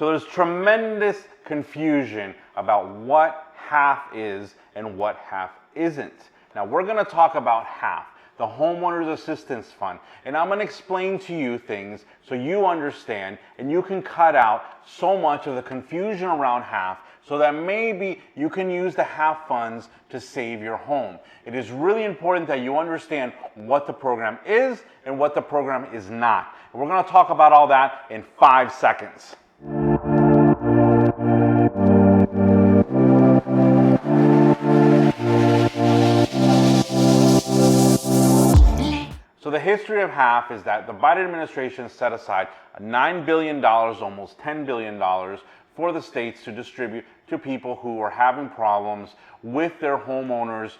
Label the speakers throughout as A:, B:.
A: So there's tremendous confusion about what HAF is and what HAF isn't. Now we're going to talk about HAF, the Homeowners Assistance Fund, and I'm going to explain to you things so you understand and you can cut out so much of the confusion around HAF so that maybe you can use the HAF funds to save your home. It is really important that you understand what the program is and what the program is not. And we're going to talk about all that in 5 seconds. So the history of HAF is that the Biden administration set aside $9 billion, almost $10 billion, for the states to distribute to people who are having problems with their homeowners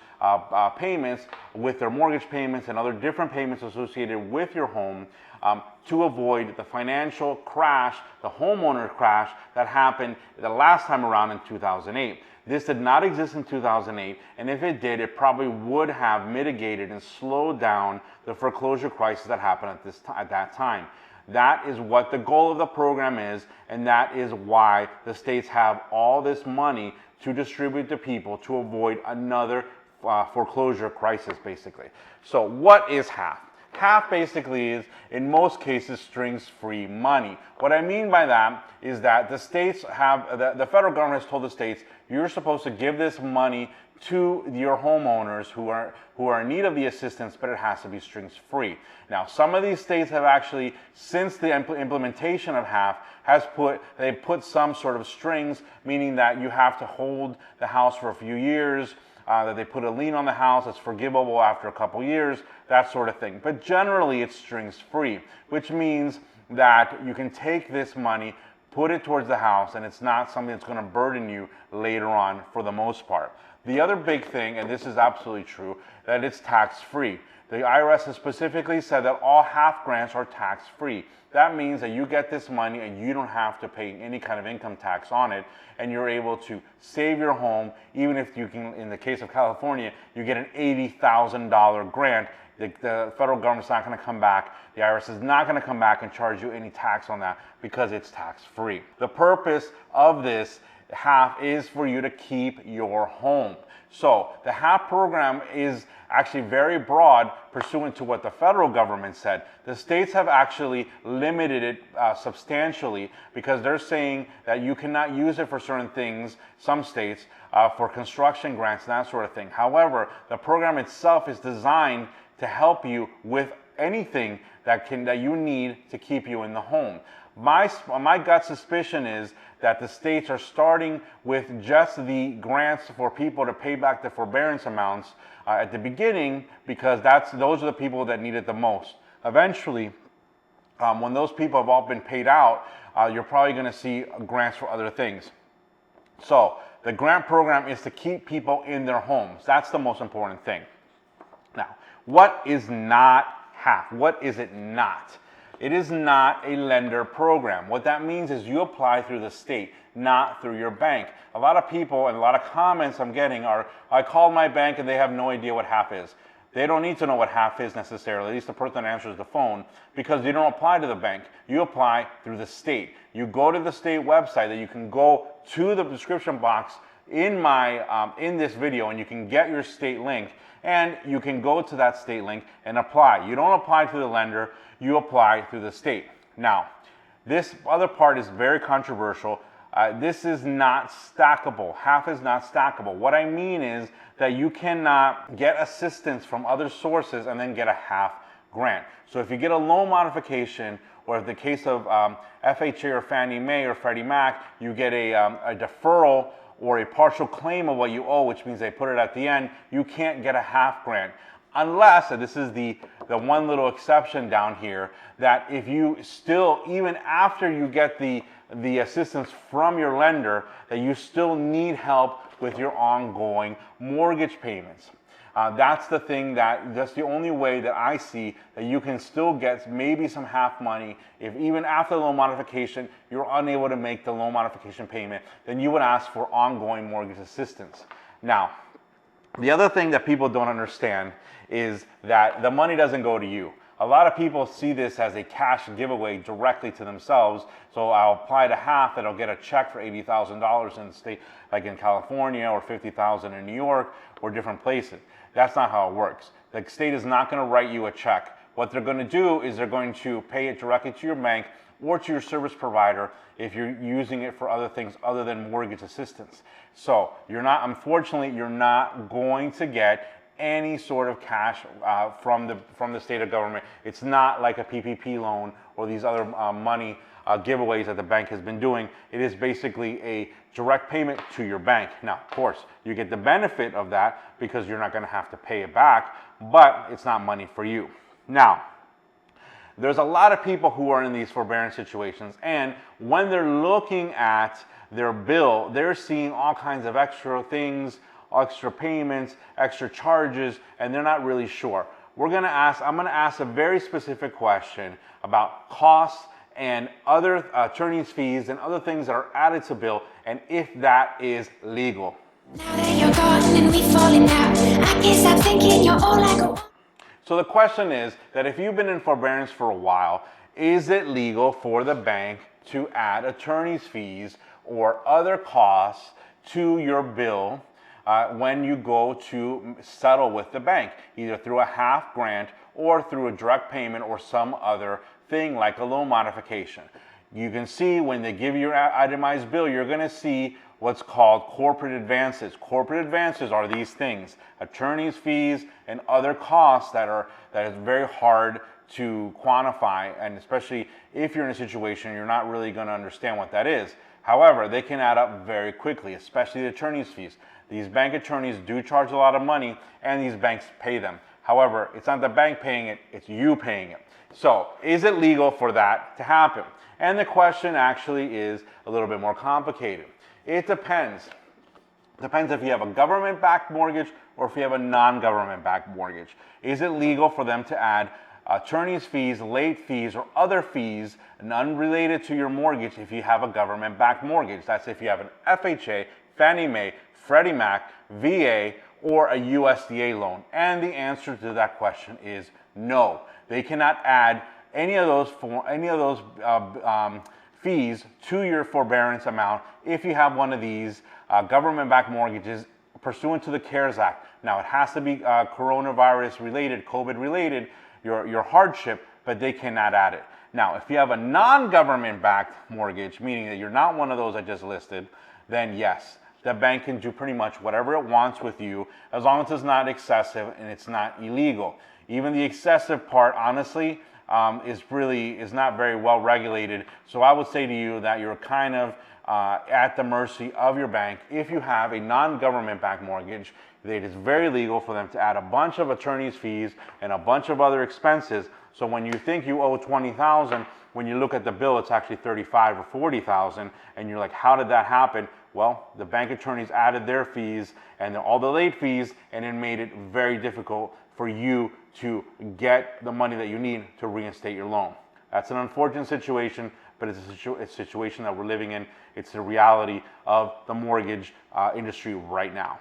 A: payments, with their mortgage payments and other different payments associated with your home, to avoid the financial crash, the homeowner crash that happened the last time around in 2008. This did not exist in 2008, and if it did, it probably would have mitigated and slowed down the foreclosure crisis that happened at that time. That is what the goal of the program is, and that is why the states have all this money to distribute to people to avoid another foreclosure crisis, basically. So what is HAF? HAF basically is, in most cases, strings-free money. What I mean by that is that the states have, the federal government has told the states, you're supposed to give this money to your homeowners who are in need of the assistance, but it has to be strings-free. Now, some of these states have actually, since the implementation of HAF, they put some sort of strings, meaning that you have to hold the house for a few years, that they put a lien on the house, it's forgivable after a couple years, that sort of thing. But generally, it's strings-free, which means that you can take this money, put it towards the house, and it's not something that's going to burden you later on for the most part. The other big thing, and this is absolutely true, that it's tax-free. The IRS has specifically said that all HAF grants are tax-free. That means that you get this money and you don't have to pay any kind of income tax on it, and you're able to save your home, even if you can, in the case of California, you get an $80,000 grant. The federal government's not going to come back, the IRS is not going to come back and charge you any tax on that because it's tax-free. The purpose of this HAF is for you to keep your home. So the HAF program is actually very broad pursuant to what the federal government said. The states have actually limited it substantially because they're saying that you cannot use it for certain things, some states, for construction grants and that sort of thing. However, the program itself is designed to help you with anything that you need to keep you in the home. My gut suspicion is that the states are starting with just the grants for people to pay back the forbearance amounts at the beginning because those are the people that need it the most. Eventually, when those people have all been paid out, you're probably going to see grants for other things. So the grant program is to keep people in their homes. That's the most important thing. Now, what is not HAF? What is it not? It is not a lender program. What that means is you apply through the state, not through your bank. A lot of people and a lot of comments I'm getting are, I called my bank and they have no idea what HAF is. They don't need to know what HAF is necessarily, at least the person that answers the phone, because you don't apply to the bank. You apply through the state. You go to the state website that you can go to the description box in this video and you can get your state link and you can go to that state link and apply. You don't apply to the lender, you apply through the state. Now, this other part is very controversial. This is not stackable. HAF is not stackable. What I mean is that you cannot get assistance from other sources and then get a HAF grant. So if you get a loan modification, or in the case of FHA or Fannie Mae or Freddie Mac, you get a deferral or a partial claim of what you owe, which means they put it at the end, you can't get a HAF grant. Unless, and this is the one little exception down here, that if you still, even after you get the assistance from your lender, that you still need help with your ongoing mortgage payments. That's the thing that's the only way that I see that you can still get maybe some HAF money. If even after the loan modification, you're unable to make the loan modification payment, then you would ask for ongoing mortgage assistance. Now, the other thing that people don't understand is that the money doesn't go to you. A lot of people see this as a cash giveaway directly to themselves. So I'll apply to HAF and I'll get a check for $80,000 in the state, like in California, or $50,000 in New York, or different places. That's not how it works. The state is not going to write you a check. What they're going to do is they're going to pay it directly to your bank or to your service provider if you're using it for other things other than mortgage assistance. So unfortunately, you're not going to get any sort of cash from the state of government. It's not like a PPP loan or these other money giveaways that the bank has been doing. It is basically a direct payment to your bank. Now, of course, you get the benefit of that because you're not going to have to pay it back, but it's not money for you. Now, there's a lot of people who are in these forbearance situations, and when they're looking at their bill, they're seeing all kinds of extra things, extra payments, extra charges, and they're not really sure. I'm going to ask a very specific question about costs and other attorney's fees and other things that are added to bill, and if that is legal. Now that you're gone and we've fallen out, I can't stop thinking you're all I go. So the question is that if you've been in forbearance for a while, is it legal for the bank to add attorney's fees or other costs to your bill when you go to settle with the bank, either through a HAF grant or through a direct payment or some other thing like a loan modification? You can see when they give you your itemized bill, you're going to see what's called corporate advances. Corporate advances are these things: attorney's fees and other costs that is very hard to quantify, and especially if you're in a situation you're not really going to understand what that is. However, they can add up very quickly, especially the attorney's fees. These bank attorneys do charge a lot of money, and these banks pay them. However, it's not the bank paying it, it's you paying it. So, is it legal for that to happen? And the question actually is a little bit more complicated. It depends. Depends if you have a government-backed mortgage or if you have a non-government-backed mortgage. Is it legal for them to add attorney's fees, late fees, or other fees unrelated to your mortgage if you have a government-backed mortgage? That's if you have an FHA, Fannie Mae, Freddie Mac, VA, or a USDA loan. And the answer to that question is no. They cannot add any of those fees to your forbearance amount if you have one of these government-backed mortgages pursuant to the CARES Act. Now, it has to be coronavirus related, COVID related, your hardship, but they cannot add it. Now, if you have a non-government backed mortgage, meaning that you're not one of those I just listed, then yes, the bank can do pretty much whatever it wants with you as long as it's not excessive and it's not illegal. Even the excessive part, honestly, is not very well regulated. So I would say to you that you're kind of at the mercy of your bank. If you have a non-government backed mortgage, it is very legal for them to add a bunch of attorney's fees and a bunch of other expenses. So when you think you owe $20,000, when you look at the bill, it's actually $35,000 or $40,000, and you're like, how did that happen? Well, the bank attorneys added their fees and all the late fees, and it made it very difficult for you to get the money that you need to reinstate your loan. That's an unfortunate situation, but it's a situation that we're living in. It's the reality of the mortgage industry right now.